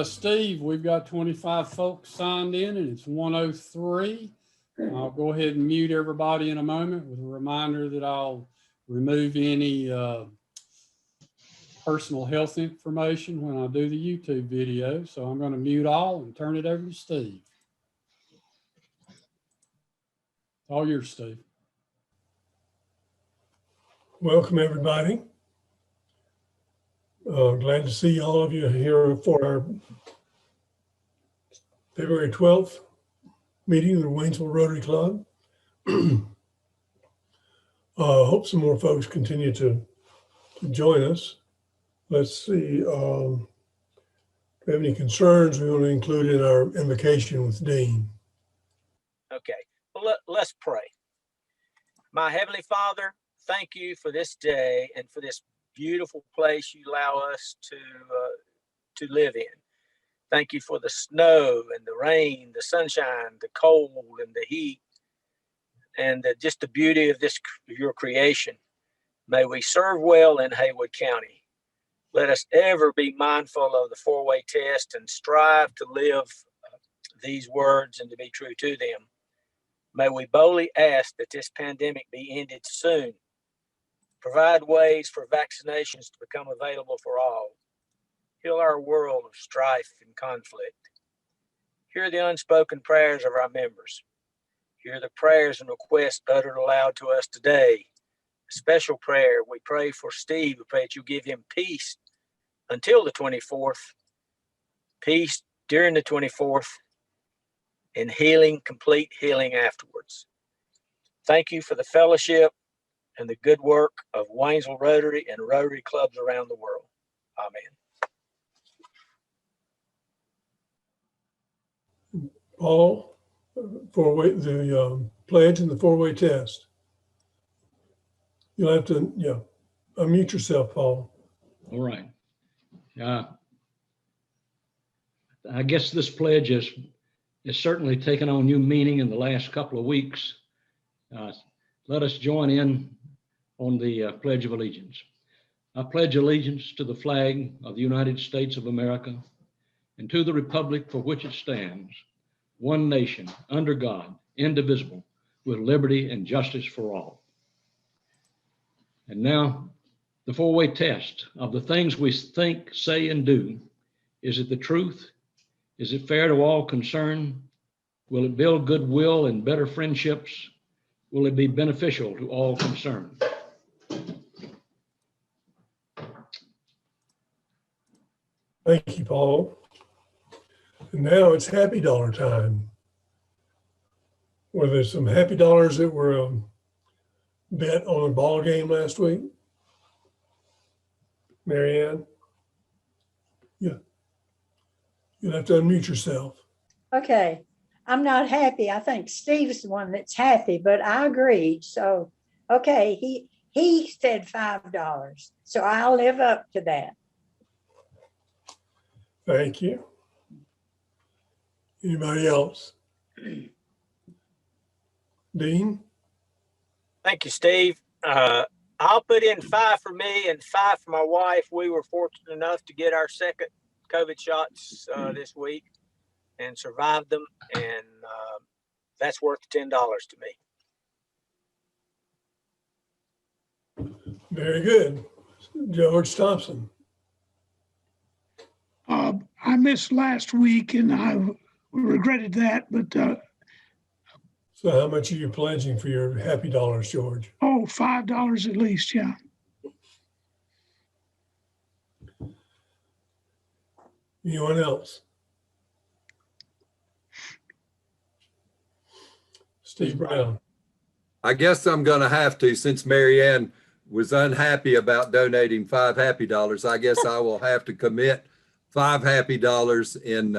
Steve, we've got 25 folks signed in and it's 1:03. I'll go ahead and mute everybody in a moment with a reminder that I'll remove any personal health information when I do the YouTube video. So I'm going to mute all and turn it over to Steve. All yours, Steve. Welcome, everybody. Glad to see all of you here for our February 12th meeting of the Waynesville Rotary Club. Hope some more folks continue to join us. Let's see, do we have any concerns we want to include in our invocation with Dean? Okay, well, let's pray. My Heavenly Father, thank you for this day and for this beautiful place you allow us to live in. Thank you for the snow and the rain, the sunshine, the cold and the heat, and just the beauty of your creation. May we serve well in Haywood County. Let us ever be mindful of the four-way test and strive to live these words and to be true to them. May we boldly ask that this pandemic be ended soon. Provide ways for vaccinations to become available for all. Heal our world of strife and conflict. Hear the unspoken prayers of our members. Hear the prayers and requests uttered aloud to us today. A special prayer, we pray for Steve. We pray that you give him peace until the 24th, peace during the 24th, and healing, complete healing afterwards. Thank you for the fellowship and the good work of Waynesville Rotary and Rotary clubs around the world. Amen. Paul, the pledge and the four-way test. You'll have to, unmute yourself, Paul. All right. I guess this pledge is certainly taken on new meaning in the last couple of weeks. Let us join in on the Pledge of Allegiance. I pledge allegiance to the flag of the United States of America and to the republic for which it stands, one nation, under God, indivisible, with liberty and justice for all. And now, the four-way test of the things we think, say, and do. Is it the truth? Is it fair to all concerned? Will it build goodwill and better friendships? Will it be beneficial to all concerned? Thank you, Paul. And now it's happy dollar time. Were there some happy dollars that were bet on a ball game last week? Marianne? Yeah. You'll have to unmute yourself. Okay. I'm not happy. I think Steve's the one that's happy, but I agreed. So, okay, he said $5. So I'll live up to that. Thank you. Anybody else? Dean? Thank you, Steve. I'll put in 5 for me and 5 for my wife. We were fortunate enough to get our second COVID shots this week and survived them. And that's worth $10 to me. Very good. George Thompson. I missed last week and I regretted that, but So how much are you pledging for your happy dollars, George? $5 at least, yeah. Anyone else? Steve Brown. I guess I'm going to have to, since Marianne was unhappy about donating 5 happy dollars. I guess I will have to commit 5 happy dollars in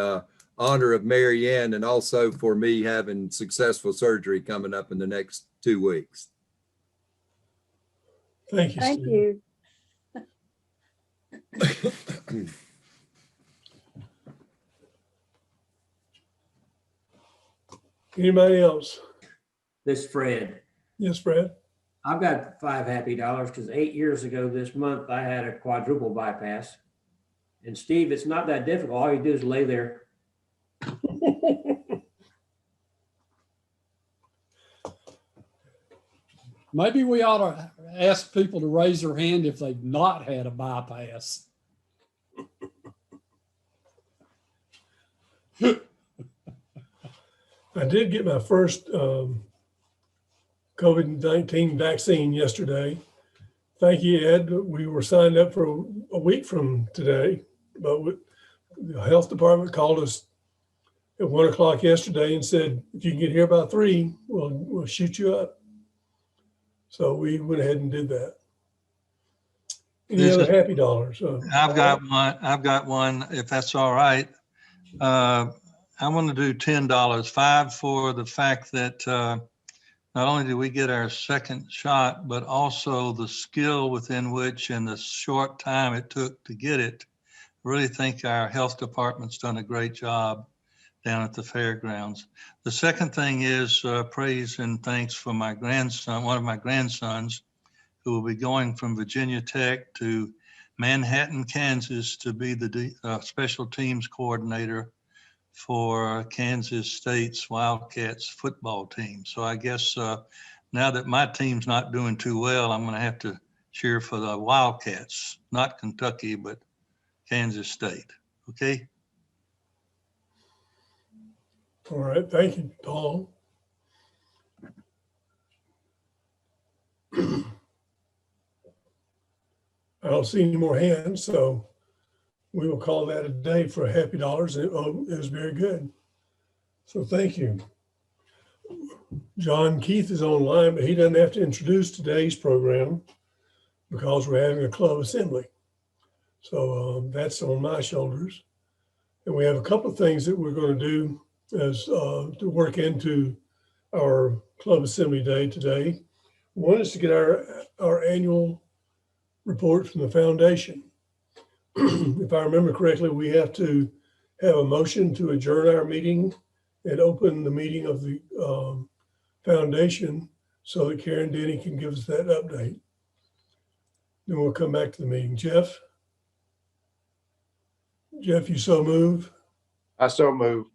honor of Marianne and also for me having successful surgery coming up in the next 2 weeks. Thank you, Thank Steve. you. Anybody else? This is Fred. Yes, Fred. I've got 5 happy dollars because 8 years ago this month I had a quadruple bypass. And Steve, it's not that difficult. All you do is lay there. Maybe we ought to ask people to raise their hand if they've not had a bypass. I did get my first COVID-19 vaccine yesterday. Thank you, Ed. We were signed up for a week from today, but the health department called us at 1 o'clock yesterday and said, if you can get here by 3, we'll shoot you up. So we went ahead and did that. Any other happy dollars? I've got one, if that's all right. I want to do $10, 5 for the fact that not only did we get our second shot, but also the skill within which in the short time it took to get it. I really think our health department's done a great job down at the fairgrounds. The second thing is praise and thanks for my grandson, one of my grandsons, who will be going from Virginia Tech to Manhattan, Kansas to be the special teams coordinator for Kansas State's Wildcats football team. So I guess now that my team's not doing too well, I'm going to have to cheer for the Wildcats, not Kentucky, but Kansas State. Okay. All right. Thank you, Paul. I don't see any more hands, so we will call that a day for happy dollars. It was very good. So thank you. John Keith is online, but he doesn't have to introduce today's program because we're having a club assembly. So that's on my shoulders. And we have a couple of things that we're going to do as to work into our club assembly day today. One is to get our annual report from the foundation. If I remember correctly, we have to have a motion to adjourn our meeting and open the meeting of the foundation so that Karen Denny can give us that update. Then we'll come back to the meeting. Jeff, you so move? I so move.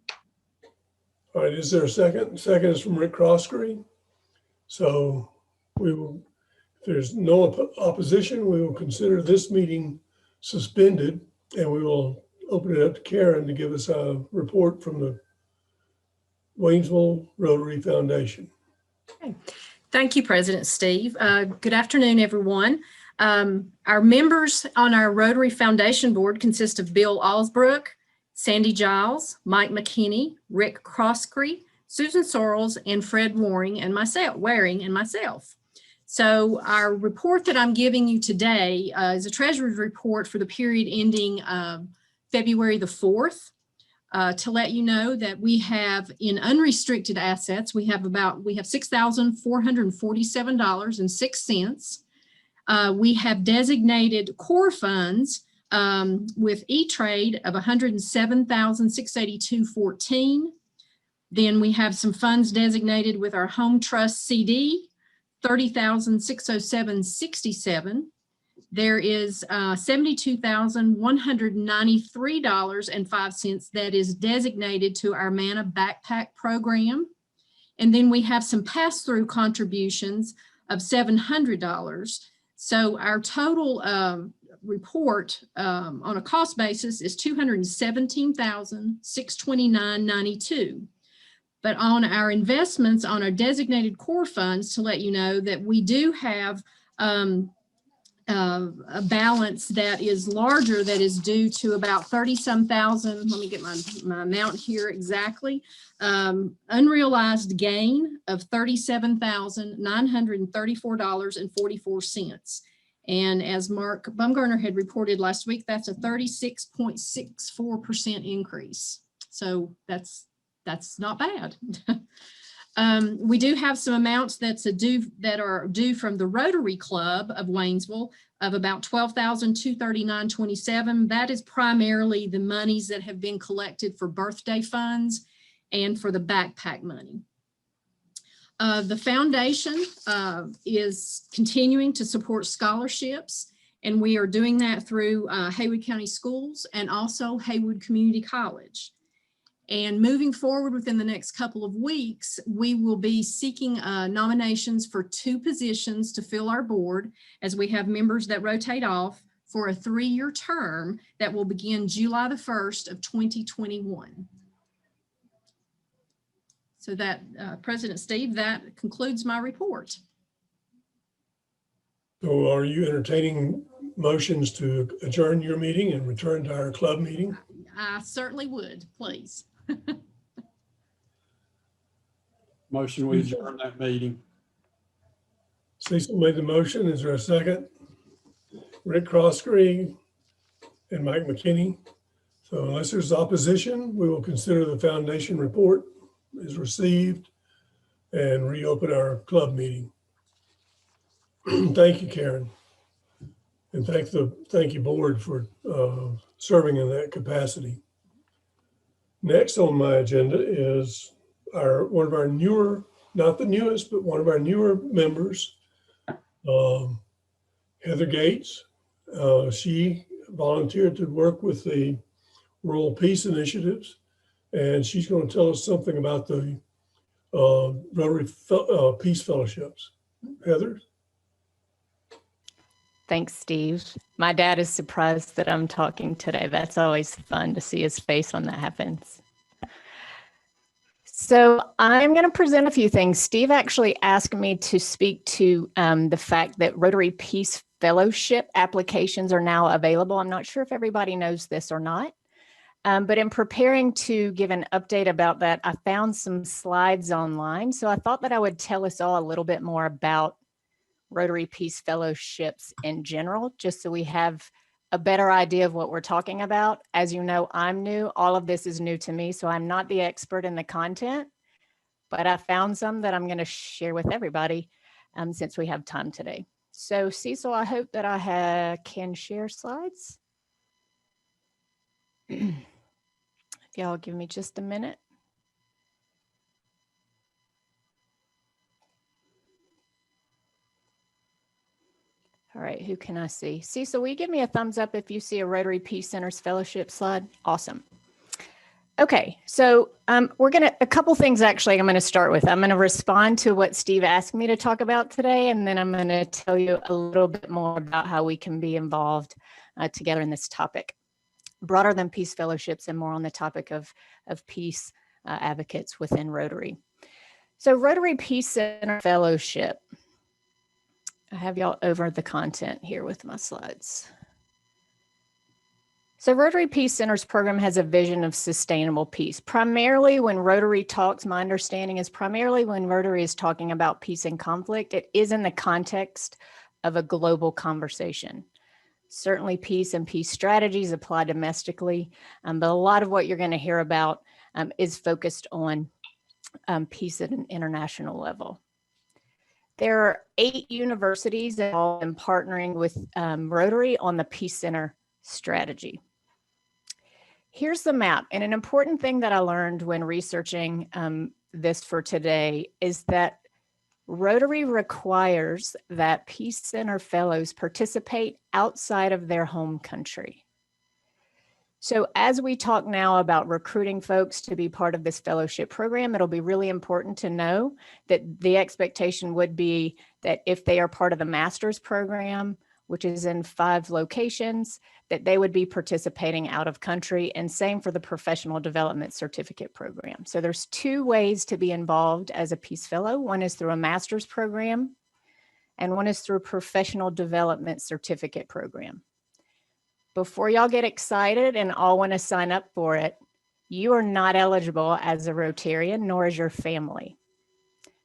All right, is there a second? Second is from Rick Crossgreen. So we will, if there's no opposition, we will consider this meeting suspended and we will open it up to Karen to give us a report from the Waynesville Rotary Foundation. Okay. Thank you, President Steve. Good afternoon, everyone. Our members on our Rotary Foundation board consist of Bill Alsbrook, Sandy Giles, Mike McKinney, Rick Crossgreen, Susan Sorrells, and Fred Waring and myself. So our report that I'm giving you today is a treasurer's report for the period ending February the 4th. To let you know that we have in unrestricted assets, we have $6,447.06. We have designated core funds with E-Trade of $107,682.14. Then we have some funds designated with our Home Trust CD, $30,607.67. There is $72,193.05 that is designated to our Manna Backpack program. And then we have some pass-through contributions of $700. So our total report on a cost basis is $217,629.92. But on our investments on our designated core funds, to let you know that we do have a balance that is larger, that is due to about 30-some thousand. Let me get my amount here exactly. Unrealized gain of $37,934.44. And as Mark Bumgarner had reported last week, that's a 36.64% increase. So that's not bad. We do have some amounts that are due from the Rotary Club of Waynesville of about $12,239.27. That is primarily the monies that have been collected for birthday funds and for the backpack money. The foundation is continuing to support scholarships, And we are doing that through Haywood County Schools and also Haywood Community College. And moving forward within the next couple of weeks, we will be seeking nominations for 2 positions to fill our board, as we have members that rotate off for a 3-year term that will begin July the 1st of 2021. So that, President Steve, that concludes my report. So are you entertaining motions to adjourn your meeting and return to our club meeting? I certainly would, please. Motion, we adjourn that meeting. Cecil made the motion. Is there a second? Rick Croskery and Mike McKinney. So unless there's opposition, we will consider the foundation report is received and reopen our club meeting. Thank you, Karen. And thank you, board, for serving in that capacity. Next on my agenda is one of our newer, not the newest, but one of our newer members, Heather Gates. She volunteered to work with the Rural Peace Initiatives, and she's going to tell us something about the Rotary Peace Fellowships. Heather? Thanks, Steve. My dad is surprised that I'm talking today. That's always fun to see his face when that happens. So I'm going to present a few things. Steve actually asked me to speak to the fact that Rotary Peace Fellowship applications are now available. I'm not sure if everybody knows this or not, but in preparing to give an update about that, I found some slides online. So I thought that I would tell us all a little bit more about Rotary Peace Fellowships in general, just so we have a better idea of what we're talking about. As you know, I'm new. All of this is new to me, so I'm not the expert in the content, but I found some that I'm going to share with everybody since we have time today. So Cecil, I hope that I can share slides. If y'all give me just a minute. All right, who can I see? Cecil, will you give me a thumbs up if you see a Rotary Peace Center's fellowship slide? Awesome. Okay, so a couple things actually I'm going to start with. I'm going to respond to what Steve asked me to talk about today, and then I'm going to tell you a little bit more about how we can be involved together in this topic, broader than peace fellowships and more on the topic of peace advocates within Rotary. So Rotary Peace Center Fellowship. I have y'all over the content here with my slides. So Rotary Peace Center's program has a vision of sustainable peace. Primarily when Rotary talks, my understanding is primarily when Rotary is talking about peace and conflict, it is in the context of a global conversation. Certainly peace and peace strategies apply domestically, but a lot of what you're going to hear about is focused on peace at an international level. There are 8 universities involved in partnering with Rotary on the Peace Center strategy. Here's the map. And an important thing that I learned when researching this for today is that Rotary requires that Peace Center fellows participate outside of their home country. So as we talk now about recruiting folks to be part of this fellowship program, it'll be really important to know that the expectation would be that if they are part of the master's program, which is in 5 locations, that they would be participating out of country, and same for the professional development certificate program. So there's 2 ways to be involved as a Peace Fellow. One is through a master's program, and one is through a professional development certificate program. Before y'all get excited and all want to sign up for it, you are not eligible as a Rotarian, nor is your family.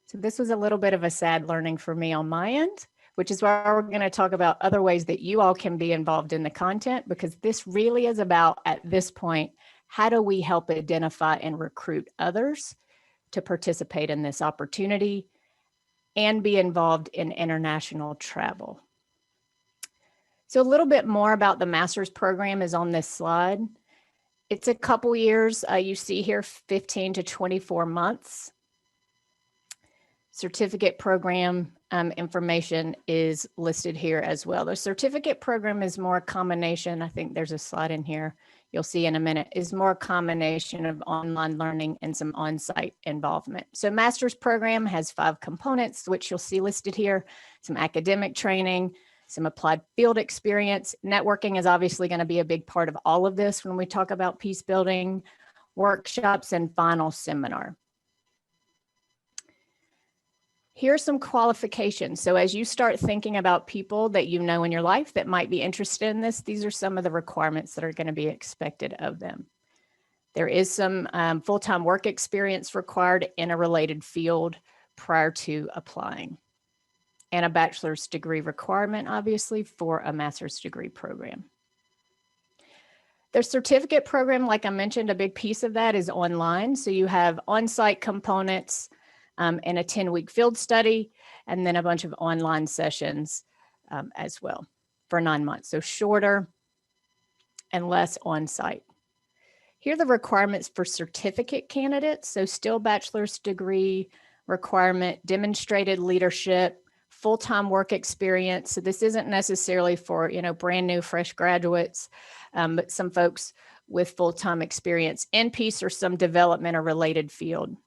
So this was a little bit of a sad learning for me on my end, which is why we're going to talk about other ways that you all can be involved in the content, because this really is about, at this point, how do we help identify and recruit others to participate in this opportunity and be involved in international travel. So a little bit more about the master's program is on this slide. It's a couple years, you see here 15 to 24 months. certificate program information is listed here as well. The certificate program is more a combination. I think there's a slide in here you'll see in a minute, is more a combination of online learning and some on-site involvement. So master's program has 5 components, which you'll see listed here, some academic training, some applied field experience. Networking is obviously going to be a big part of all of this when we talk about peace building, workshops, and final seminar. Here's some qualifications. So as you start thinking about people that you know in your life that might be interested in this, these are some of the requirements that are going to be expected of them. There is some full-time work experience required in a related field prior to applying, and a bachelor's degree requirement, obviously, for a master's degree program. Their certificate program, like I mentioned, a big piece of that is online. So you have on-site components, and a 10-week field study, and then a bunch of online sessions as well for 9 months. So shorter and less on-site. Here are the requirements for certificate candidates. So still bachelor's degree requirement, demonstrated leadership, full-time work experience. So this isn't necessarily for, brand new fresh graduates, but some folks with full-time experience in peace or some development or related field.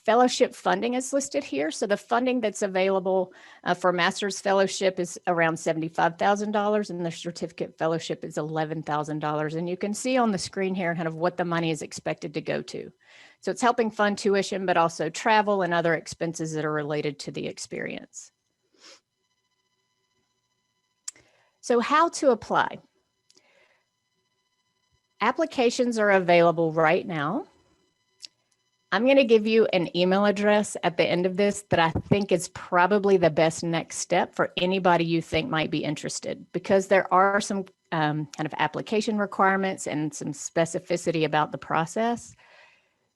Fellowship funding is listed here. So the funding that's available for master's fellowship is around $75,000, and the certificate fellowship is $11,000. And you can see on the screen here kind of what the money is expected to go to. So it's helping fund tuition, but also travel and other expenses that are related to the experience. So how to apply? Applications are available right now. I'm going to give you an email address at the end of this that I think is probably the best next step for anybody you think might be interested, because there are some kind of application requirements and some specificity about the process.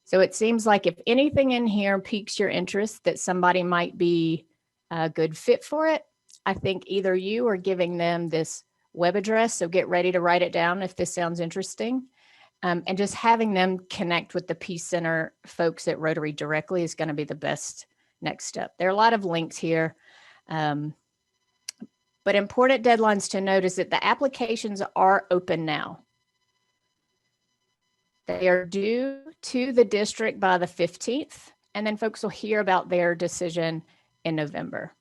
So it seems like if anything in here piques your interest that somebody might be a good fit for it, I think either you or giving them this web address. So get ready to write it down if this sounds interesting. And just having them connect with the Peace Center folks at Rotary directly is going to be the best next step. There are a lot of links here. But important deadlines to note is that the applications are open now. They are due to the district by the 15th, and then folks will hear about their decision in November.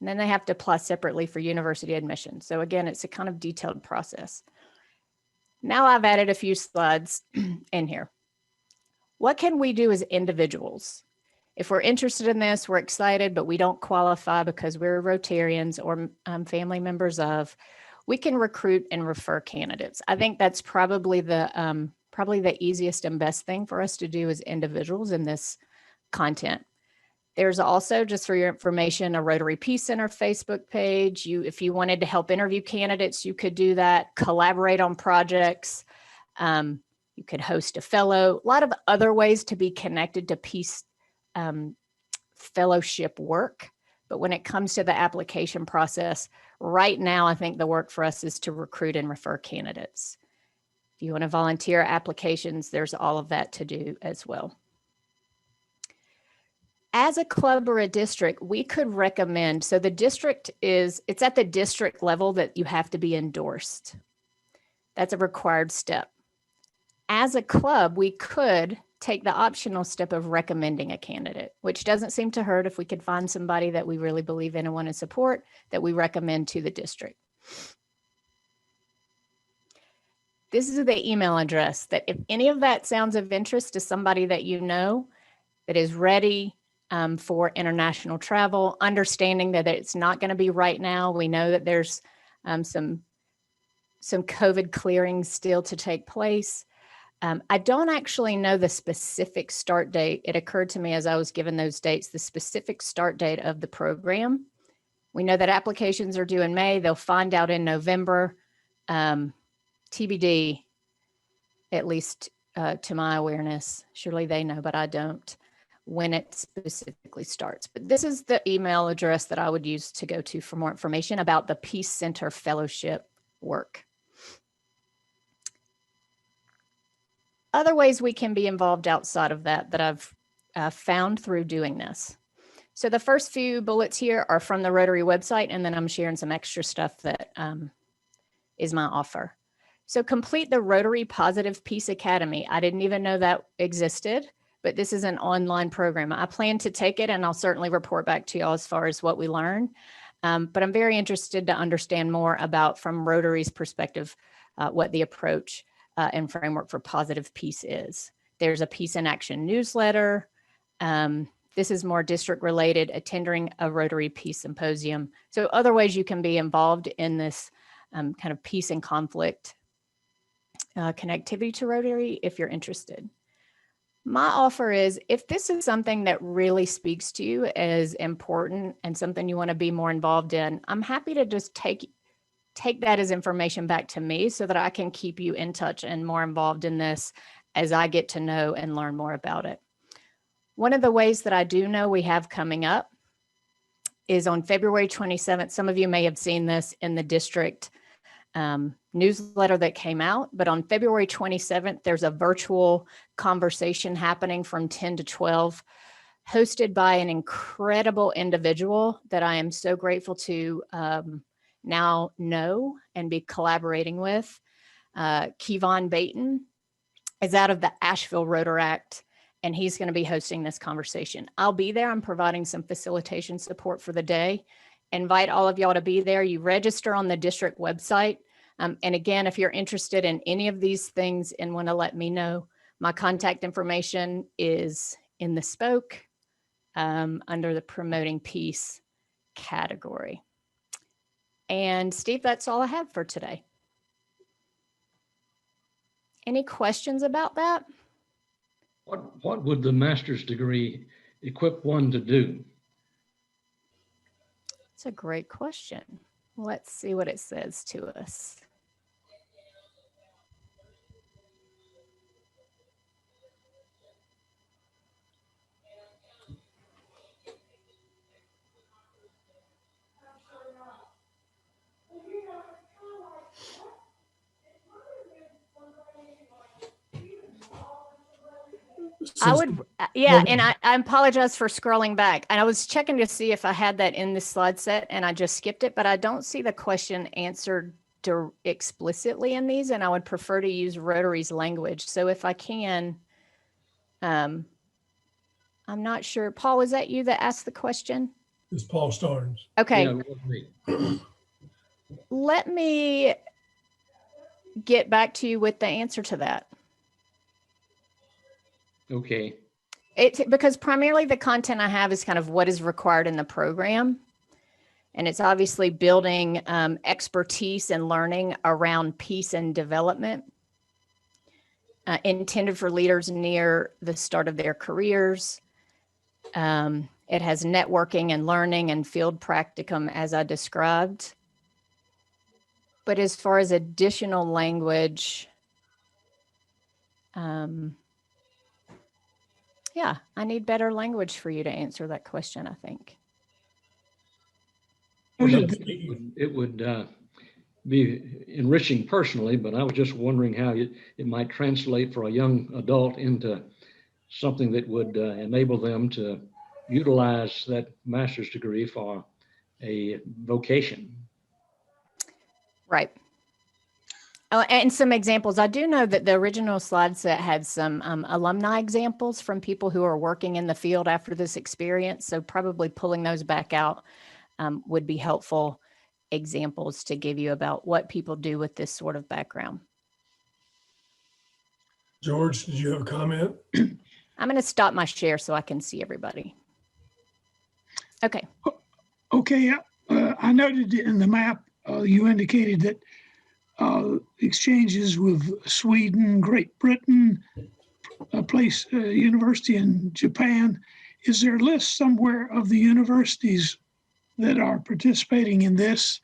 And then they have to apply separately for university admission. So again, it's a kind of detailed process. Now I've added a few slides in here. What can we do as individuals? If we're interested in this, we're excited, but we don't qualify because we're Rotarians or family members of, we can recruit and refer candidates. I think that's probably the easiest and best thing for us to do as individuals in this content. There's also, just for your information, a Rotary Peace Center Facebook page. If you wanted to help interview candidates, you could do that, collaborate on projects. You could host a fellow, a lot of other ways to be connected to peace fellowship work. But when it comes to the application process, right now, I think the work for us is to recruit and refer candidates. If you want to volunteer applications, there's all of that to do as well. As a club or a district, we could recommend, so the district it's at the district level that you have to be endorsed. That's a required step. As a club, we could take the optional step of recommending a candidate, which doesn't seem to hurt if we could find somebody that we really believe in and want to support that we recommend to the district. This is the email address that if any of that sounds of interest to somebody that you know that is ready for international travel, understanding that it's not going to be right now. We know that there's some COVID clearing still to take place. I don't actually know the specific start date. It occurred to me as I was given those dates, the specific start date of the program. We know that applications are due in May. They'll find out in November. TBD, at least to my awareness. Surely they know, but I don't, when it specifically starts. But this is the email address that I would use to go to for more information about the Peace Center Fellowship work. other ways we can be involved outside of that I've found through doing this. So the first few bullets here are from the Rotary website, and then I'm sharing some extra stuff that is my offer. So complete the Rotary Positive Peace Academy. I didn't even know that existed, but this is an online program. I plan to take it, and I'll certainly report back to y'all as far as what we learn. But I'm very interested to understand more about, from Rotary's perspective, what the approach and framework for positive peace is. There's a Peace in Action newsletter. This is more district related, attending a Rotary Peace Symposium. So other ways you can be involved in this kind of peace and conflict connectivity to Rotary if you're interested. My offer is, if this is something that really speaks to you as important and something you want to be more involved in, I'm happy to just take that as information back to me so that I can keep you in touch and more involved in this as I get to know and learn more about it. One of the ways that I do know we have coming up is on February 27th. Some of you may have seen this in the district newsletter that came out, but on February 27th, there's a virtual conversation happening from 10 to 12, hosted by an incredible individual that I am so grateful to now know and be collaborating with. Kevon Baton is out of the Asheville Rotaract, and he's going to be hosting this conversation. I'll be there. I'm providing some facilitation support for the day. Invite all of y'all to be there. You register on the district website. And again, if you're interested in any of these things and want to let me know, my contact information is in the spoke under the Promoting Peace category. And Steve, that's all I have for today. Any questions about that? What would the master's degree equip one to do? That's a great question. Let's see what it says to us. I would, yeah, and I apologize for scrolling back. And I was checking to see if I had that in the slide set, and I just skipped it, but I don't see the question answered explicitly in these, and I would prefer to use Rotary's language. So if I can, I'm not sure. Paul, was that you that asked the question? It's Paul Starnes. Okay. Yeah, it was me. Let me get back to you with the answer to that. Okay. Because primarily the content I have is kind of what is required in the program. And it's obviously building expertise and learning around peace and development, intended for leaders near the start of their careers. It has networking and learning and field practicum, as I described. But as far as additional language, yeah, I need better language for you to answer that question, I think. It would be enriching personally, but I was just wondering how it might translate for a young adult into something that would enable them to utilize that master's degree for a vocation. Right. Oh, and some examples. I do know that the original slide set had some alumni examples from people who are working in the field after this experience. So probably pulling those back out would be helpful examples to give you about what people do with this sort of background. George, did you have a comment? I'm going to stop my share so I can see everybody. Okay. Okay. I noted in the map, you indicated that exchanges with Sweden, Great Britain, a place, university in Japan. Is there a list somewhere of the universities that are participating in this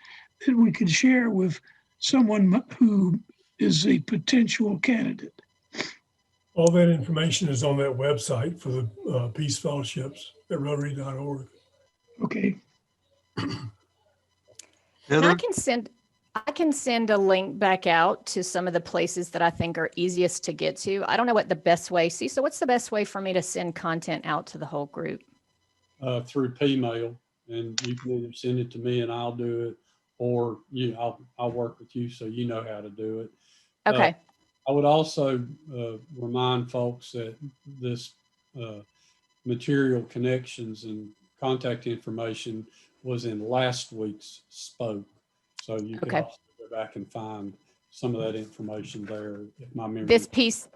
that we could share with someone who is a potential candidate? All that information is on that website for the Peace Fellowships at Rotary.org. Okay. And I can send, I can send a link back out to some of the places that I think are easiest to get to. I don't know what the best way, so what's the best way for me to send content out to the whole group? Through P-mail, and you can either send it to me and I'll do it, or I'll work with you so you know how to do it. Okay. I would also remind folks that this material connections and contact information was in last week's spoke. So you can also go back and find some of that information there. If my memory.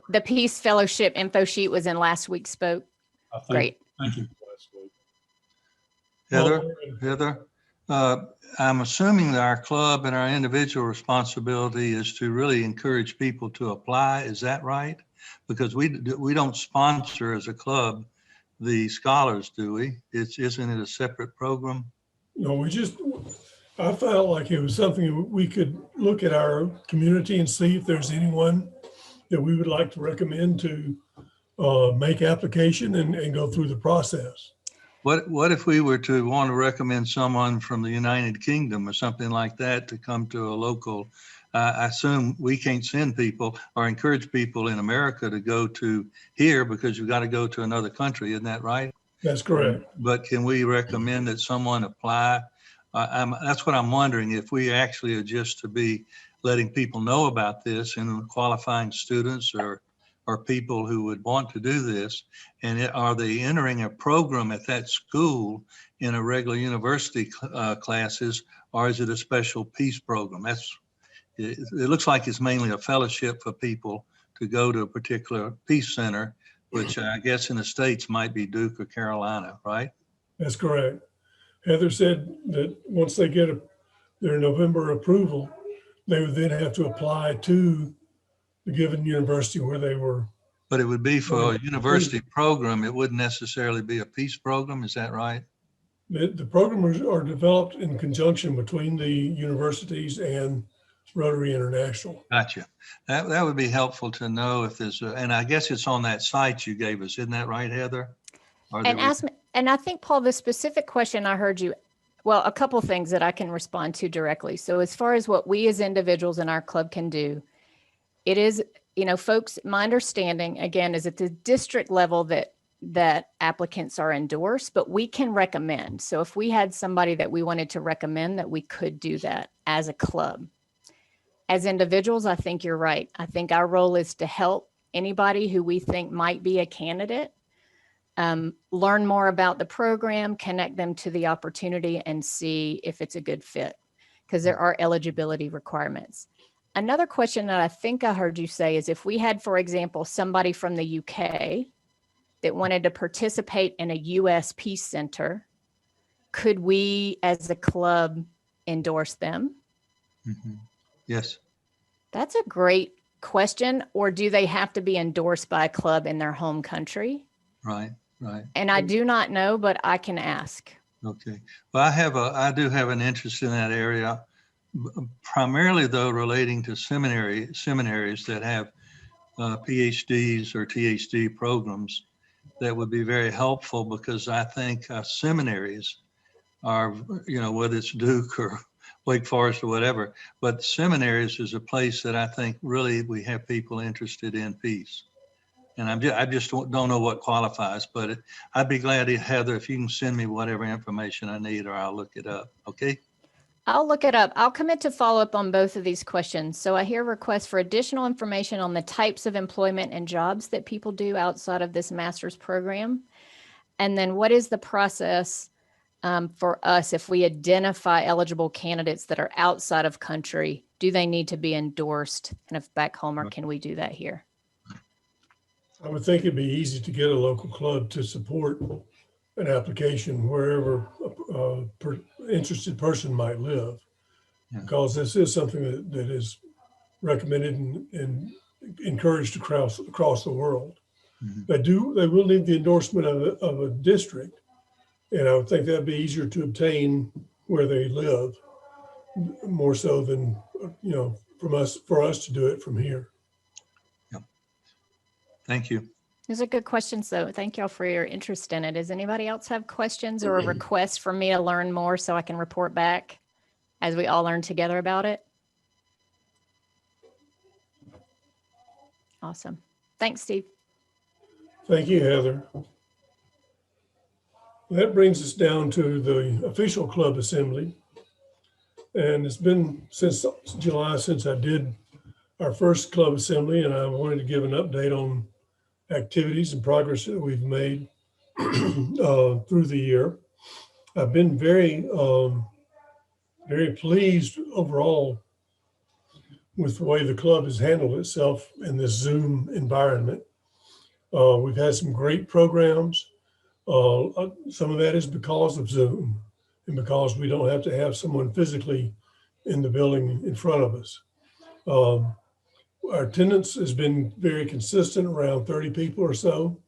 The Peace Fellowship info sheet was in last week's spoke. I think, Great. thank you for last week. Heather, I'm assuming that our club and our individual responsibility is to really encourage people to apply. Is that right? Because we don't sponsor as a club the scholars, do we? Isn't it a separate program? No, I felt like it was something we could look at our community and see if there's anyone that we would like to recommend to make application and go through the process. What if we were to want to recommend someone from the United Kingdom or something like that to come to a local? I assume we can't send people or encourage people in America to go to here because you've got to go to another country. Isn't that right? That's correct. But can we recommend that someone apply? That's what I'm wondering, if we actually are just to be letting people know about this and qualifying students or people who would want to do this, and are they entering a program at that school in a regular university classes, or is it a special peace program? It looks like it's mainly a fellowship for people to go to a particular peace center, which I guess in the States might be Duke or Carolina, right? That's correct. Heather said that once they get their November approval, they would then have to apply to the given university where they were. But it would be for a university program. It wouldn't necessarily be a peace program. Is that right? The programs are developed in conjunction between the universities and Rotary International. Gotcha. That would be helpful to know if there's, and I guess it's on that site you gave us. Isn't that right, Heather? And I think, Paul, the specific question I heard you, well, a couple things that I can respond to directly. So as far as what we as individuals in our club can do, it is, folks, my understanding, again, is at the district level that applicants are endorsed, but we can recommend. So if we had somebody that we wanted to recommend, that we could do that as a club. As individuals, I think you're right. I think our role is to help anybody who we think might be a candidate, learn more about the program, connect them to the opportunity, and see if it's a good fit, because there are eligibility requirements. Another question that I think I heard you say is, if we had, for example, somebody from the UK that wanted to participate in a US Peace Center, could we as a club endorse them? Mm-hmm. Yes. That's a great question. Or do they have to be endorsed by a club in their home country? Right. And I do not know, but I can ask. Okay. Well, I do have an interest in that area, primarily though relating to seminaries that have PhDs or THD programs that would be very helpful, because I think seminaries are, whether it's Duke or Wake Forest or whatever, but seminaries is a place that I think really we have people interested in peace. And I just don't know what qualifies, but I'd be glad, Heather, if you can send me whatever information I need, or I'll look it up. Okay. I'll look it up. I'll commit to follow up on both of these questions. So I hear requests for additional information on the types of employment and jobs that people do outside of this master's program. And then what is the process for us if we identify eligible candidates that are outside of country? Do they need to be endorsed kind of back home, or can we do that here? I would think it'd be easy to get a local club to support an application wherever interested person might live, because this is something that is recommended and encouraged across the world. Mm-hmm. They will need the endorsement of a district, and I would think that'd be easier to obtain where they live, more so than for us to do it from here. Yep. Thank you. Those are good questions, though. Thank y'all for your interest in it. Does anybody else have questions or a request for me to learn more so I can report back as we all learn together about it? Awesome. Thanks, Steve. Thank you, Heather. That brings us down to the official club assembly. And it's been since July since I did our first club assembly, and I wanted to give an update on activities and progress that we've made through the year. I've been very pleased overall with the way the club has handled itself in this Zoom environment. We've had some great programs. Some of that is because of Zoom and because we don't have to have someone physically in the building in front of us. Our attendance has been very consistent, around 30 people or so.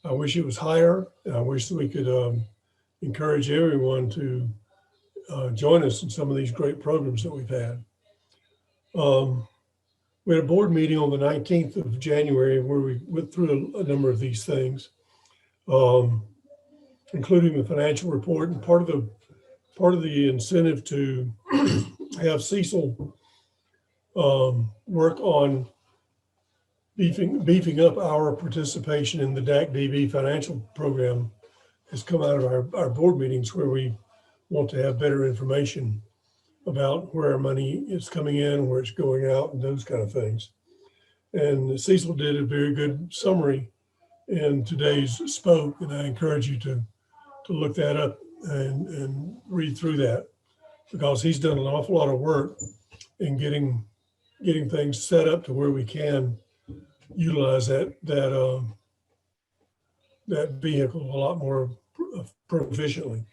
I wish it was higher. I wish that we could encourage everyone to join us in some of these great programs that we've had. We had a board meeting on the 19th of January where we went through a number of these things, including the financial report. And part of the incentive to have Cecil work on beefing up our participation in the DAC-DB financial program has come out of our board meetings, where we want to have better information about where our money is coming in, where it's going out, and those kind of things. And Cecil did a very good summary in today's spoke, and I encourage you to look that up and read through that, because he's done an awful lot of work in getting things set up to where we can utilize that vehicle a lot more proficiently.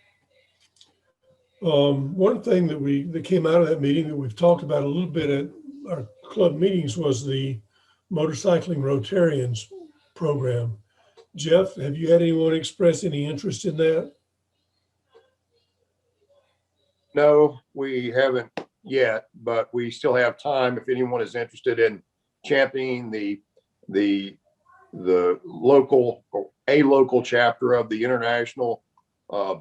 One thing that came out of that meeting that we've talked about a little bit at our club meetings was the Motorcycling Rotarians program. Jeff, have you had anyone express any interest in that? No, we haven't yet, but we still have time if anyone is interested in championing the local chapter of the International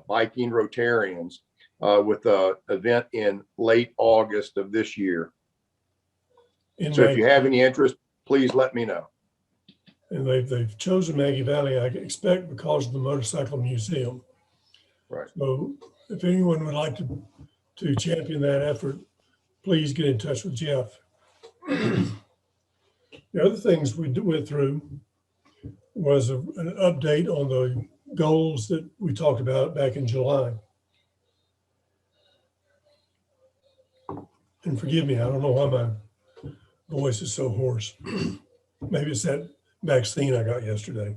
Biking Rotarians with an event in late August of this year. So if you have any interest, please let me know. And they've chosen Maggie Valley, I expect, because of the motorcycle museum. Right. So if anyone would like to champion that effort, please get in touch with Jeff. The other things we went through was an update on the goals that we talked about back in July. And forgive me, I don't know why my voice is so hoarse. Maybe it's that vaccine I got yesterday.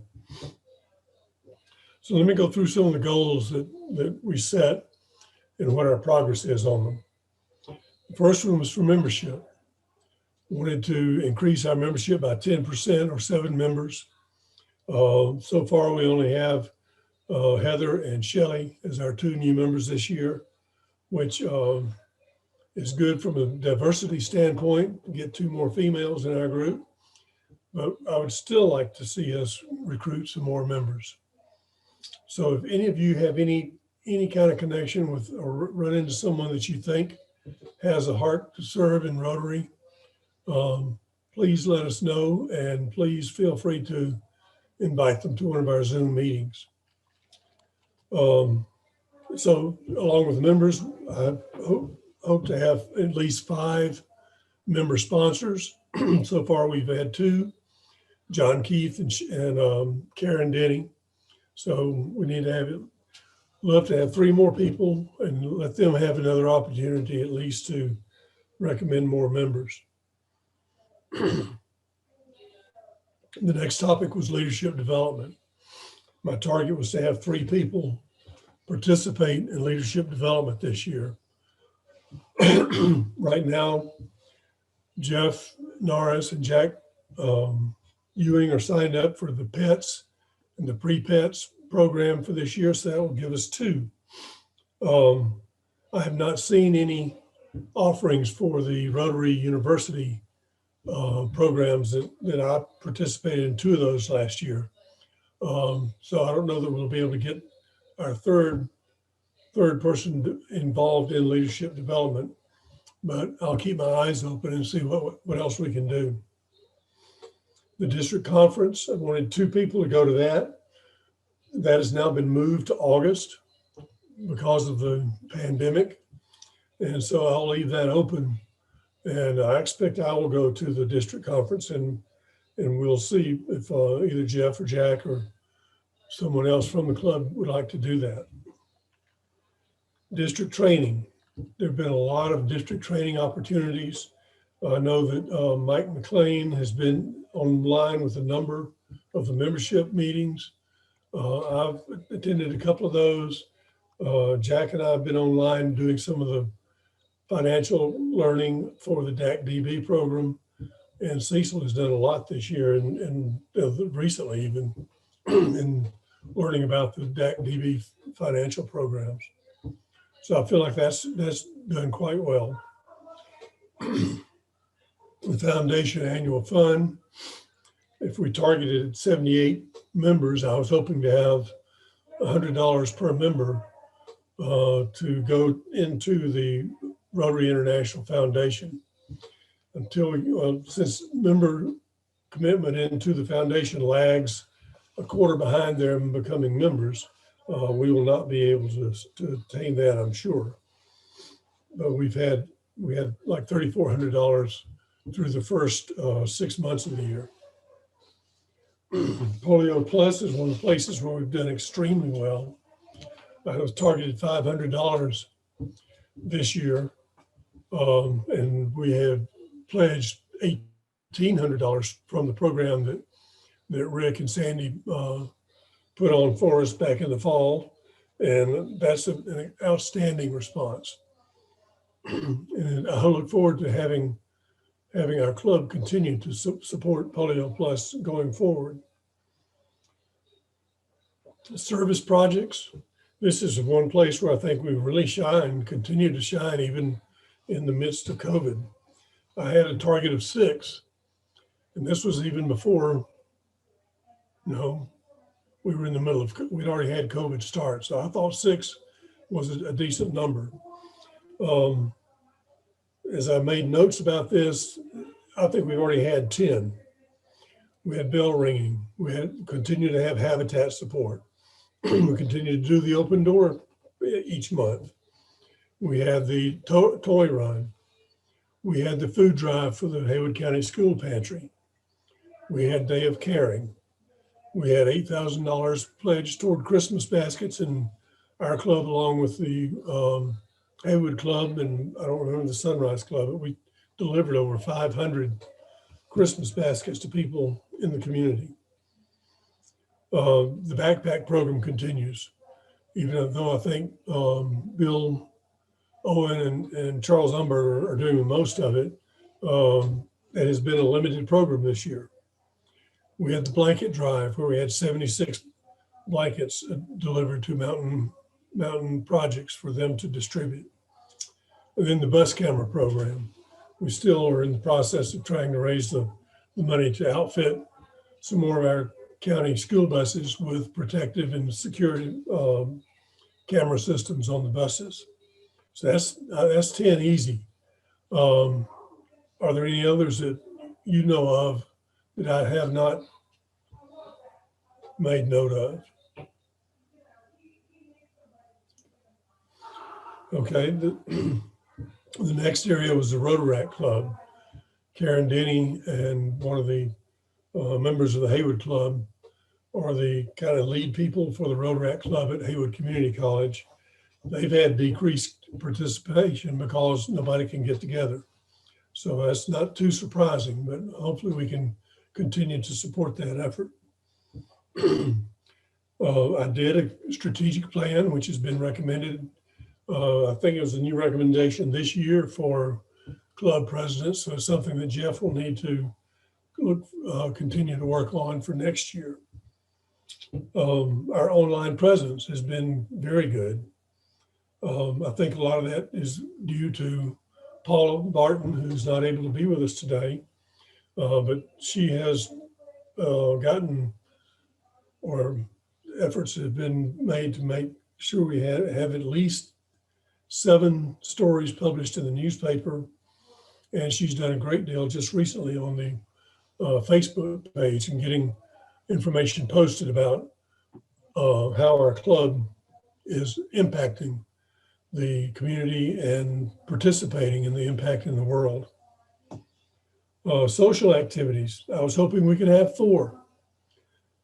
So let me go through some of the goals that we set and what our progress is on them. The first one was for membership. We wanted to increase our membership by 10% or 7 members. So far, we only have Heather and Shelley as our 2 new members this year, which is good from a diversity standpoint, get 2 more females in our group. But I would still like to see us recruit some more members. So if any of you have any kind of connection with or run into someone that you think has a heart to serve in Rotary, please let us know, and please feel free to invite them to one of our Zoom meetings. So along with members, I hope to have at least 5 member sponsors. So far, we've had 2, John Keith and Karen Denny. So we need to love to have 3 more people and let them have another opportunity at least to recommend more members. The next topic was leadership development. My target was to have 3 people participate in leadership development this year. Right now, Jeff Norris and Jack Ewing are signed up for the pets and the pre-pets program for this year, so that will give us 2. I have not seen any offerings for the Rotary University programs that I participated in 2 of those last year. So I don't know that we'll be able to get our third person involved in leadership development, but I'll keep my eyes open and see what else we can do. The district conference, I wanted 2 people to go to that. That has now been moved to August because of the pandemic. And so I'll leave that open. And I expect I will go to the district conference, and we'll see if either Jeff or Jack or someone else from the club would like to do that. District training. There have been a lot of district training opportunities. I know that Mike McLean has been online with a number of the membership meetings. I've attended a couple of those. Jack and I have been online doing some of the financial learning for the DAC-DB program. And Cecil has done a lot this year and recently even in learning about the DAC-DB financial programs. So I feel like that's done quite well. The foundation annual fund, if we targeted at 78 members, I was hoping to have $100 per member to go into the Rotary International Foundation. Since member commitment into the foundation lags a quarter behind them becoming members, we will not be able to attain that, I'm sure. But we had like $3,400 through the first 6 months of the year. Polio Plus is one of the places where we've done extremely well. I was targeted $500 this year, and we had pledged $1,800 from the program that Rick and Sandy put on for us back in the fall. And that's an outstanding response. And I look forward to having our club continue to support Polio Plus going forward. Service projects. This is one place where I think we really shine, continue to shine even in the midst of COVID. I had a target of 6, and this was even before, we were in the middle of, we'd already had COVID start. So I thought 6 was a decent number. As I made notes about this, I think we've already had 10. We had bell ringing. We had continue to have habitat support. We continue to do the open door each month. We had the toy run. We had the food drive for the Haywood County School Pantry. We had Day of Caring. We had $8,000 pledged toward Christmas baskets in our club, along with the Haywood Club, and I don't remember the Sunrise Club, but we delivered over 500 Christmas baskets to people in the community. The backpack program continues, even though I think Bill Owen and Charles Umberger are doing most of it. It has been a limited program this year. We had the blanket drive where we had 76 blankets delivered to mountain projects for them to distribute. And then the bus camera program. We still are in the process of trying to raise the money to outfit some more of our county school buses with protective and security camera systems on the buses. So that's 10 easy. Are there any others that you know of that I have not made note of? Okay, the next area was the Rotaract Club. Karen Denny and one of the members of the Haywood Club are the kind of lead people for the Rotaract Club at Haywood Community College. They've had decreased participation because nobody can get together. So that's not too surprising, but hopefully we can continue to support that effort. I did a strategic plan, which has been recommended. I think it was a new recommendation this year for club presidents. So it's something that Jeff will need to continue to work on for next year. Our online presence has been very good. I think a lot of that is due to Paula Barton, who's not able to be with us today, but she has gotten, or efforts have been made to make sure we have at least 7 stories published in the newspaper. And she's done a great deal just recently on the Facebook page and getting information posted about how our club is impacting the community and participating in the impact in the world. Social activities, I was hoping we could have 4.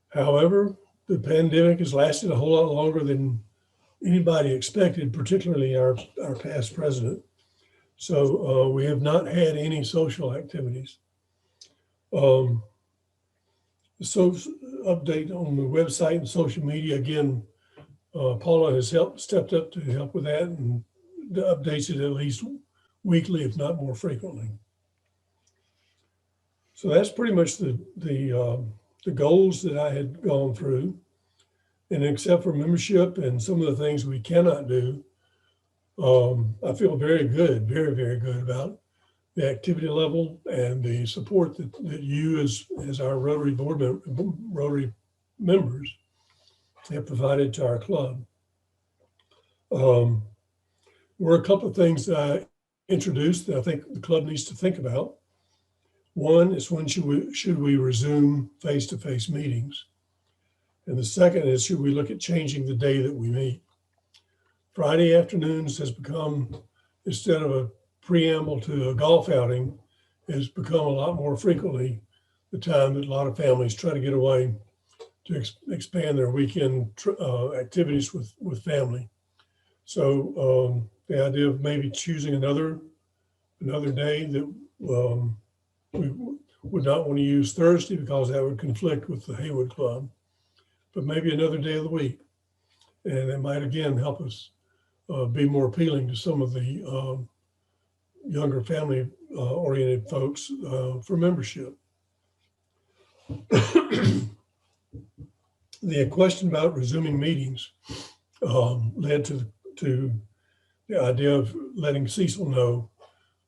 However, the pandemic has lasted a whole lot longer than anybody expected, particularly our past president. So we have not had any social activities. So update on the website and social media, again, Paula has stepped up to help with that and updates it at least weekly, if not more frequently. So that's pretty much the goals that I had gone through. And except for membership and some of the things we cannot do, I feel very good, very, very good about the activity level and the support that you as our Rotary members have provided to our club. Were a couple of things that I introduced that I think the club needs to think about. One is, when should we resume face-to-face meetings? And the second is, should we look at changing the day that we meet? Friday afternoons has become, instead of a preamble to a golf outing, has become a lot more frequently the time that a lot of families try to get away to expand their weekend activities with family. So the idea of maybe choosing another day that we would not want to use Thursday because that would conflict with the Haywood Club, but maybe another day of the week. And it might again help us be more appealing to some of the younger family oriented folks for membership. The question about resuming meetings led to the idea of letting Cecil know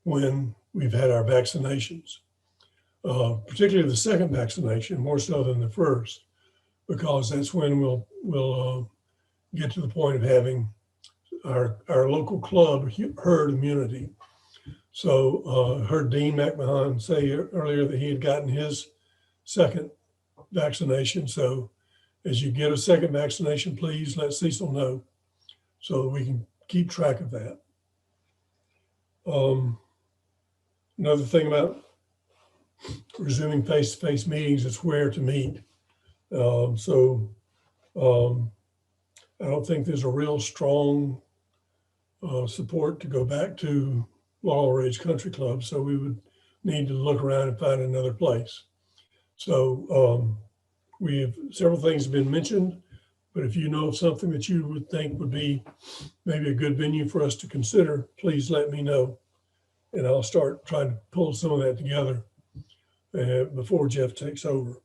when we've had our vaccinations, particularly the second vaccination, more so than the first, because that's when we'll get to the point of having our local club herd immunity. So heard Dean McMahon say earlier that he had gotten his second vaccination. So as you get a second vaccination, please let Cecil know so that we can keep track of that. Another thing about resuming face-to-face meetings is where to meet. I don't think there's a real strong support to go back to Laurel Ridge Country Club. So we would need to look around and find another place. So we have several things have been mentioned, but if you know of something that you would think would be maybe a good venue for us to consider, please let me know. And I'll start trying to pull some of that together before Jeff takes over.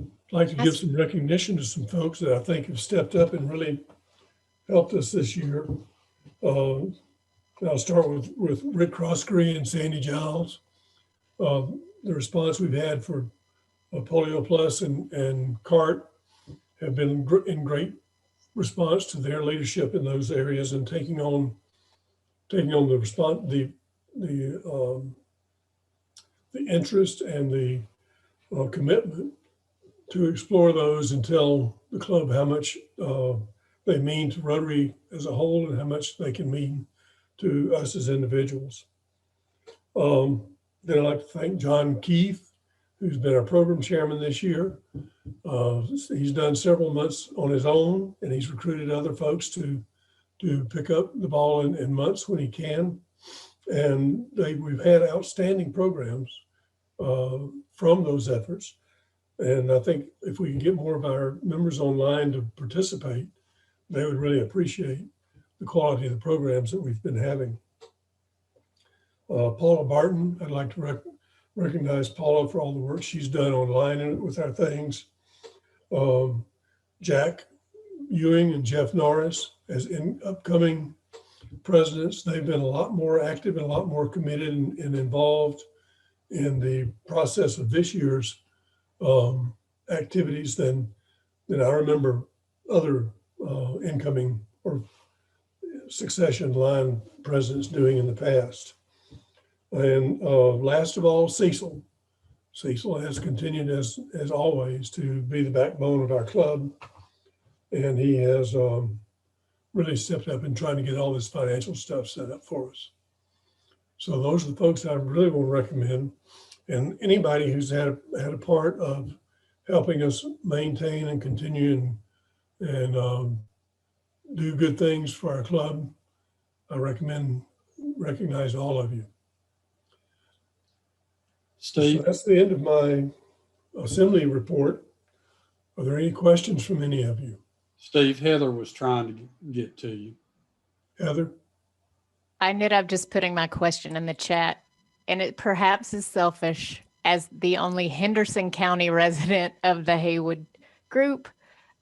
I'd like to give some recognition to some folks that I think have stepped up and really helped us this year. I'll start with Rick Crossgreen and Sandy Giles. The response we've had for Polio Plus and CART have been in great response to their leadership in those areas and taking on the response, the interest and the commitment to explore those and tell the club how much they mean to Rotary as a whole and how much they can mean to us as individuals. Then I'd like to thank John Keith, who's been our program chairman this year. He's done several months on his own, and he's recruited other folks to pick up the ball in months when he can. And we've had outstanding programs from those efforts. And I think if we can get more of our members online to participate, they would really appreciate the quality of the programs that we've been having. Paula Barton, I'd like to recognize Paula for all the work she's done online with our things. Jack Ewing and Jeff Norris as upcoming presidents, they've been a lot more active and a lot more committed and involved in the process of this year's activities than I remember other incoming or succession line presidents doing in the past. And last of all, Cecil. Cecil has continued as always to be the backbone of our club. And he has really stepped up in trying to get all this financial stuff set up for us. So those are the folks I really want to recommend. And anybody who's had a part of helping us maintain and continue and do good things for our club, I recognize all of you. Steve? So that's the end of my assembly report. Are there any questions from any of you? Steve, Heather was trying to get to you. Heather? I ended up just putting my question in the chat, and it perhaps is selfish as the only Henderson County resident of the Haywood group.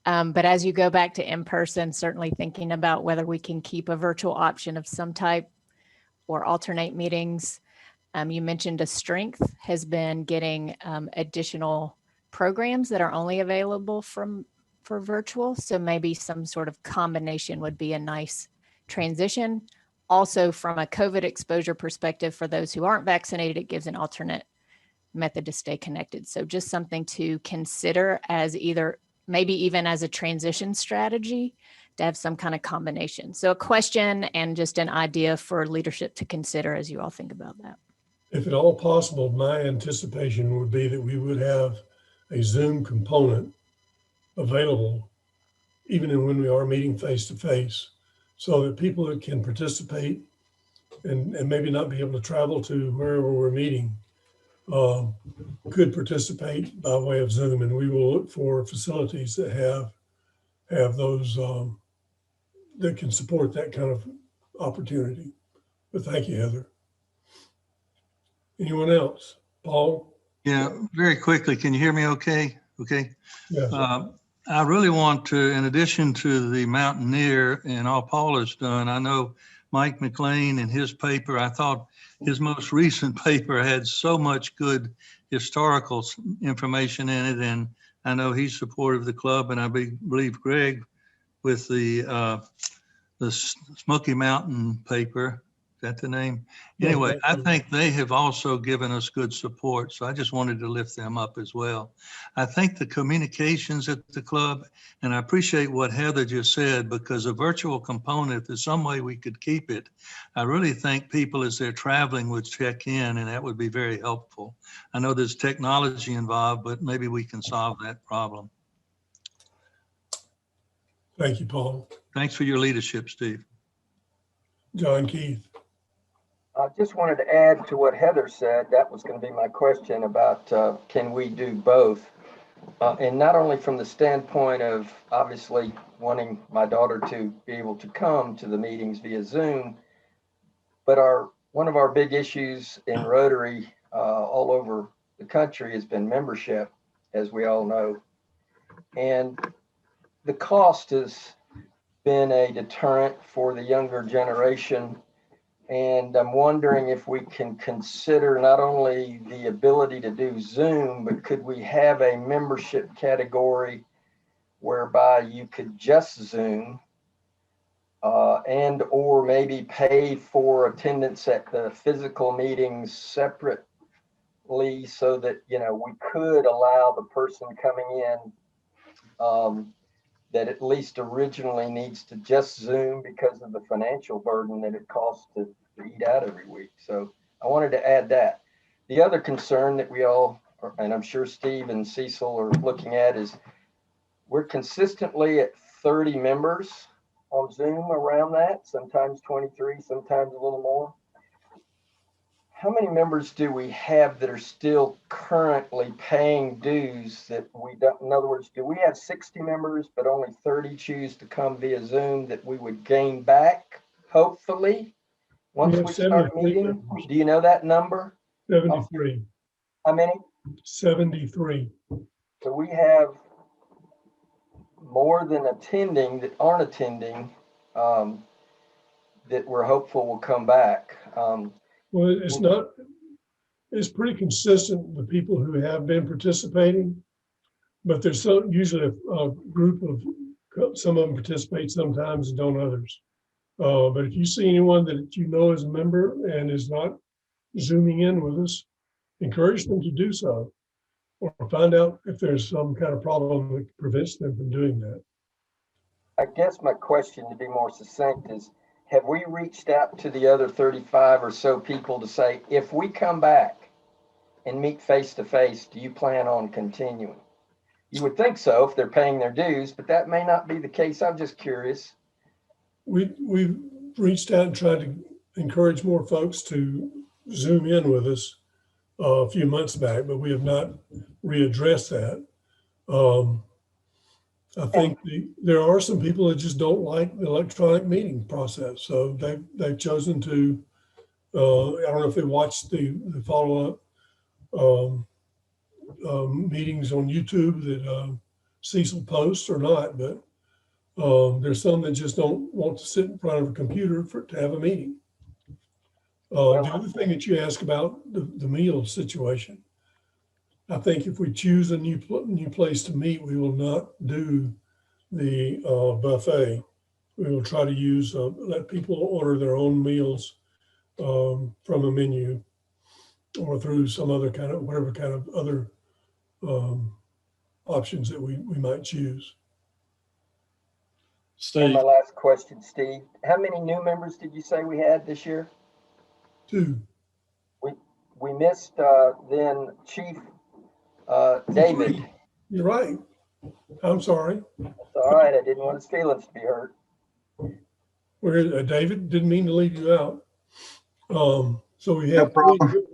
But as you go back to in-person, certainly thinking about whether we can keep a virtual option of some type or alternate meetings. You mentioned a strength has been getting additional programs that are only available for virtual. So maybe some sort of combination would be a nice transition. Also, from a COVID exposure perspective, for those who aren't vaccinated, it gives an alternate method to stay connected. So just something to consider as either, maybe even as a transition strategy, to have some kind of combination. So a question and just an idea for leadership to consider as you all think about that. If at all possible, my anticipation would be that we would have a Zoom component available even when we are meeting face to face, so that people that can participate and maybe not be able to travel to wherever we're meeting could participate by way of Zoom. And we will look for facilities that have those that can support that kind of opportunity. But thank you, Heather. Anyone else? Paul? Yeah, very quickly. Can you hear me okay? Okay. Yes. I really want to, in addition to the Mountaineer and all Paul has done, I know Mike McLean and his paper, I thought his most recent paper had so much good historical information in it. And I know he's supportive of the club, and I believe Greg with the Smoky Mountain paper. Is that the name? Anyway, I think they have also given us good support. So I just wanted to lift them up as well. I think the communications at the club, and I appreciate what Heather just said, because a virtual component, if there's some way we could keep it, I really think people as they're traveling would check in, and that would be very helpful. I know there's technology involved, but maybe we can solve that problem. Thank you, Paul. Thanks for your leadership, Steve. John Keith. I just wanted to add to what Heather said. That was going to be my question about can we do both? And not only from the standpoint of obviously wanting my daughter to be able to come to the meetings via Zoom, but one of our big issues in Rotary all over the country has been membership, as we all know. And the cost has been a deterrent for the younger generation. And I'm wondering if we can consider not only the ability to do Zoom, but could we have a membership category whereby you could just Zoom and or maybe pay for attendance at the physical meetings separately, so that, you know, we could allow the person coming in that at least originally needs to just Zoom because of the financial burden that it costs to eat out every week. So I wanted to add that. The other concern that we all, and I'm sure Steve and Cecil are looking at, is we're consistently at 30 members on Zoom, around that, sometimes 23, sometimes a little more. How many members do we have that are still currently paying dues that we don't? In other words, do we have 60 members, but only 30 choose to come via Zoom that we would gain back, hopefully, once we start meeting? Members. Do you know that number? 73. How many? 73. So we have more than attending that aren't attending that we're hopeful will come back. Well, it's pretty consistent, the people who have been participating, but there's usually a group of, some of them participate sometimes and don't others. But if you see anyone that you know is a member and is not Zooming in with us, encourage them to do so, or find out if there's some kind of problem that prevents them from doing that. I guess my question, to be more succinct, is have we reached out to the other 35 or so people to say, if we come back and meet face to face, do you plan on continuing? You would think so if they're paying their dues, but that may not be the case. I'm just curious. We've reached out and tried to encourage more folks to Zoom in with us a few months back, but we have not readdressed that. I think there are some people that just don't like the electronic meeting process. So they've chosen to, I don't know if they watched the follow-up meetings on YouTube that Cecil posts or not, but there's some that just don't want to sit in front of a computer to have a meeting. The other thing that you asked about the meal situation, I think if we choose a new place to meet, we will not do the buffet. We will try to use let people order their own meals from a menu or through some other kind of whatever kind of other options that we might choose. And Steve, my last question, Steve, how many new members did you say we had this year? 2. We missed then Chief David. 3. You're right. I'm sorry. That's all right. I didn't want his feelings to be hurt. Where David, didn't mean to leave you out. So we have. No problem.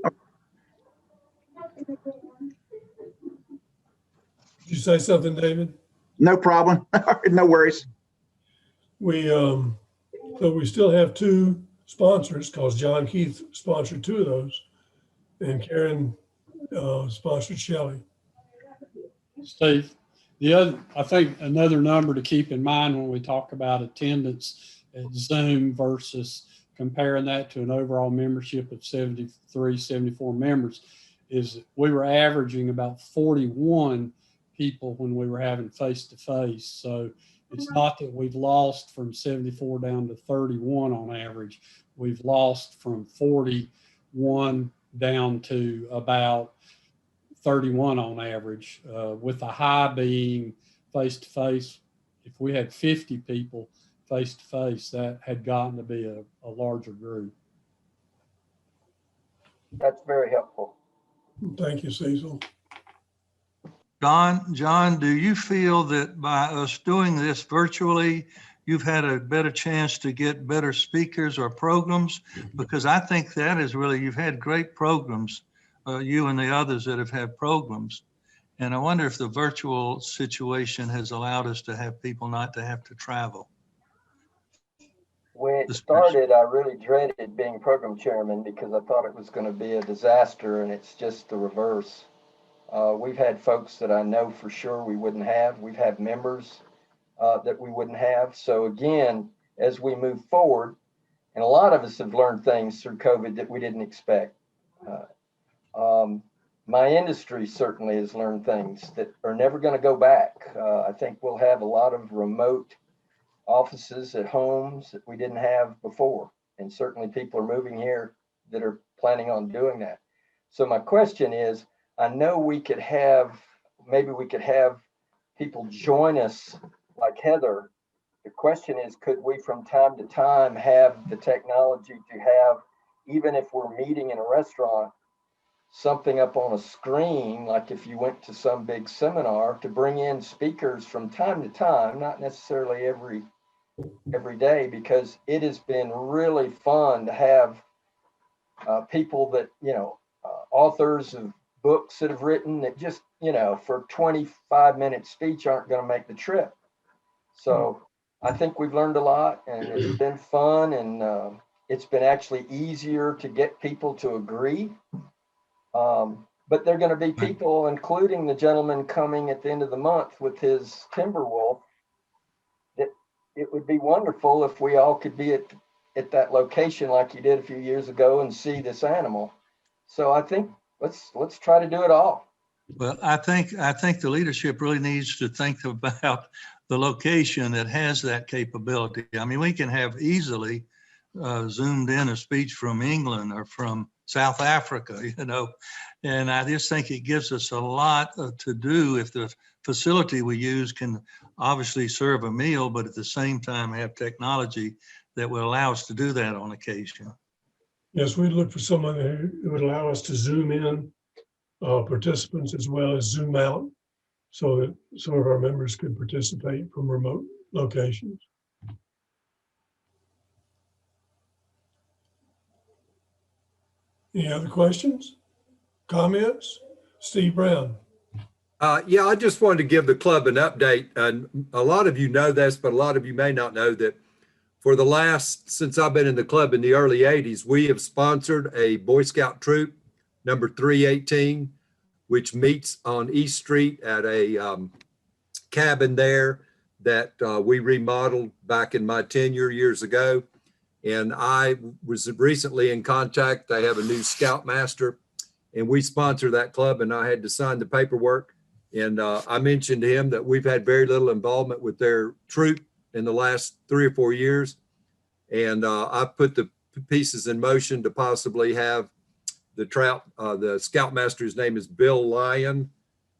Did you say something, David? No problem. No worries. So we still have 2 sponsors because John Keith sponsored 2 of those, and Karen sponsored Shelley. Steve, I think another number to keep in mind when we talk about attendance at Zoom versus comparing that to an overall membership of 73, 74 members is we were averaging about 41 people when we were having face-to-face. So it's not that we've lost from 74 down to 31 on average. We've lost from 41 down to about 31 on average, with the high being face-to-face. If we had 50 people face-to-face, that had gotten to be a larger group. That's very helpful. Thank you, Cecil. John, do you feel that by us doing this virtually, you've had a better chance to get better speakers or programs? Because I think that is really, you've had great programs, you and the others that have had programs. And I wonder if the virtual situation has allowed us to have people not to have to travel. When it started, I really dreaded being program chairman because I thought it was going to be a disaster, and it's just the reverse. We've had folks that I know for sure we wouldn't have. We've had members that we wouldn't have. So again, as we move forward, and a lot of us have learned things through COVID that we didn't expect. My industry certainly has learned things that are never going to go back. I think we'll have a lot of remote offices at homes that we didn't have before. And certainly people are moving here that are planning on doing that. So my question is, I know maybe we could have people join us like Heather. The question is, could we from time to time have the technology to have, even if we're meeting in a restaurant, something up on a screen, like if you went to some big seminar, to bring in speakers from time to time, not necessarily every day, because it has been really fun to have people that, authors of books that have written that just, for 25-minute speech aren't going to make the trip. So I think we've learned a lot, and it's been fun, and it's been actually easier to get people to agree. But there are going to be people, including the gentleman coming at the end of the month with his Timberwolf, that it would be wonderful if we all could be at that location like you did a few years ago and see this animal. So I think let's try to do it all. Well, I think the leadership really needs to think about the location that has that capability. I mean, we can have easily zoomed in a speech from England or from South Africa, you know, and I just think it gives us a lot to do if the facility we use can obviously serve a meal, but at the same time have technology that will allow us to do that on occasion. Yes, we look for someone who would allow us to zoom in participants as well as zoom out so that some of our members could participate from remote locations. Any other questions, comments? Steve Brown. Yeah, I just wanted to give the club an update. And a lot of you know this, but a lot of you may not know that for the since I've been in the club in the early 80s, we have sponsored a Boy Scout troop, number 318, which meets on East Street at a cabin there that we remodeled back in my tenure years ago. And I was recently in contact. They have a new scoutmaster, and we sponsor that club, and I had to sign the paperwork. And I mentioned to him that we've had very little involvement with their troop in the last 3 or 4 years. And I put the pieces in motion to possibly have the scoutmaster's name is Bill Lyon,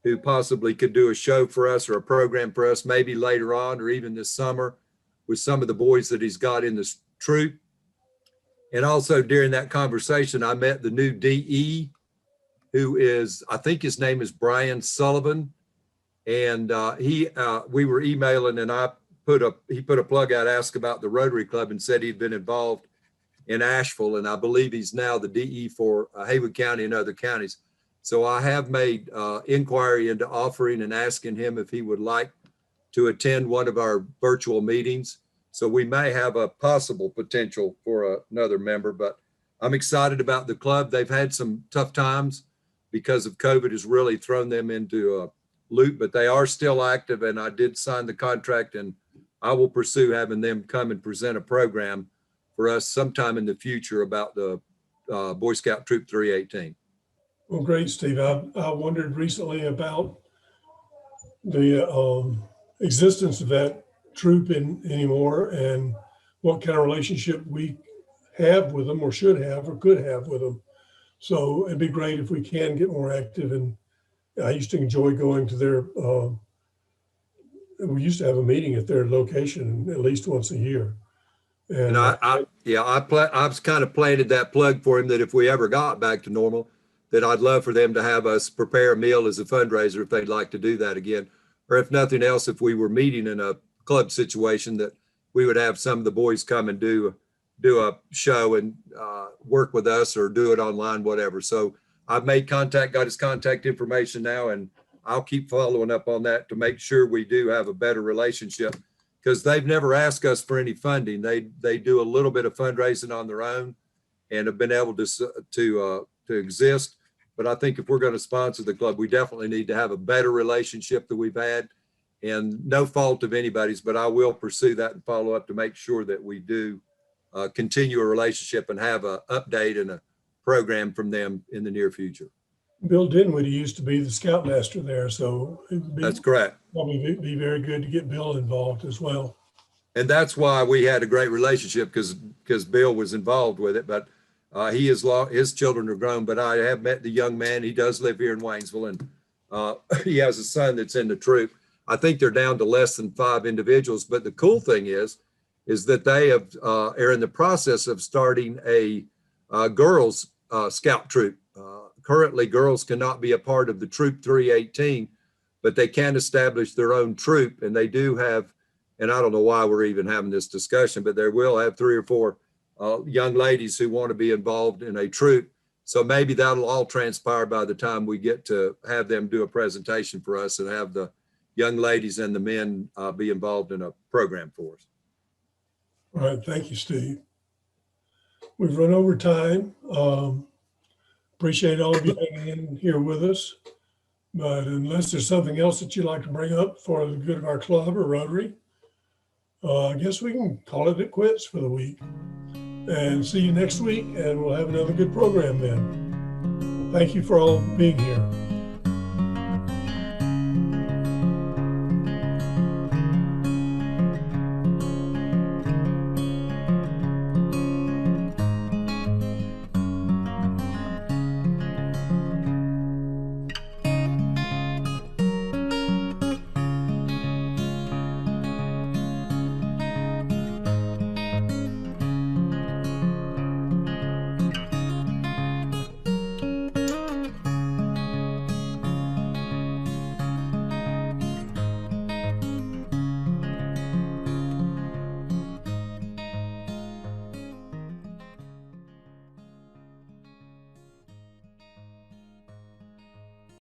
who possibly could do a show for us or a program for us, maybe later on or even this summer with some of the boys that he's got in this troop. And also during that conversation, I met the new DE, who is, I think his name is Brian Sullivan. And we were emailing, and he put a plug out, asked about the Rotary Club, and said he'd been involved in Asheville. And I believe he's now the DE for Haywood County and other counties. So I have made inquiry into offering and asking him if he would like to attend one of our virtual meetings. So we may have a possible potential for another member, but I'm excited about the club. They've had some tough times because of COVID has really thrown them into a loop, but they are still active, and I did sign the contract, and I will pursue having them come and present a program for us sometime in the future about the Boy Scout Troop 318. Well, great, Steve. I wondered recently about the existence of that troop anymore and what kind of relationship we have with them or should have or could have with them. So it'd be great if we can get more active. And I used to enjoy going to their, we used to have a meeting at their location at least once a year. And I've kind of planted that plug for him that if we ever got back to normal, that I'd love for them to have us prepare a meal as a fundraiser if they'd like to do that again. Or if nothing else, if we were meeting in a club situation, that we would have some of the boys come and do a show and work with us or do it online, whatever. So I've made contact, got his contact information now, and I'll keep following up on that to make sure we do have a better relationship, because they've never asked us for any funding. They do a little bit of fundraising on their own and have been able to exist. But I think if we're going to sponsor the club, we definitely need to have a better relationship than we've had, and no fault of anybody's, but I will pursue that and follow up to make sure that we do continue a relationship and have an update and a program from them in the near future. Bill Dinwiddie used to be the scoutmaster there, so that's correct. Probably be very good to get Bill involved as well. And that's why we had a great relationship, because Bill was involved with it. But his children are grown. But I have met the young man. He does live here in Waynesville, and he has a son that's in the troop. I think they're down to less than 5 individuals. But the cool thing is that they are in the process of starting a girls scout troop. Currently, girls cannot be a part of the Troop 318, but they can establish their own troop. And they do have, and I don't know why we're even having this discussion, but they will have 3 or 4 young ladies who want to be involved in a troop. So maybe that'll all transpire by the time we get to have them do a presentation for us and have the young ladies and the men be involved in a program for us. All right, thank you, Steve. We've run over time. Appreciate all of you hanging in here with us. But unless there's something else that you'd like to bring up for the good of our club or Rotary, I guess we can call it quits for the week. And see you next week, and we'll have another good program then. Thank you for all being here.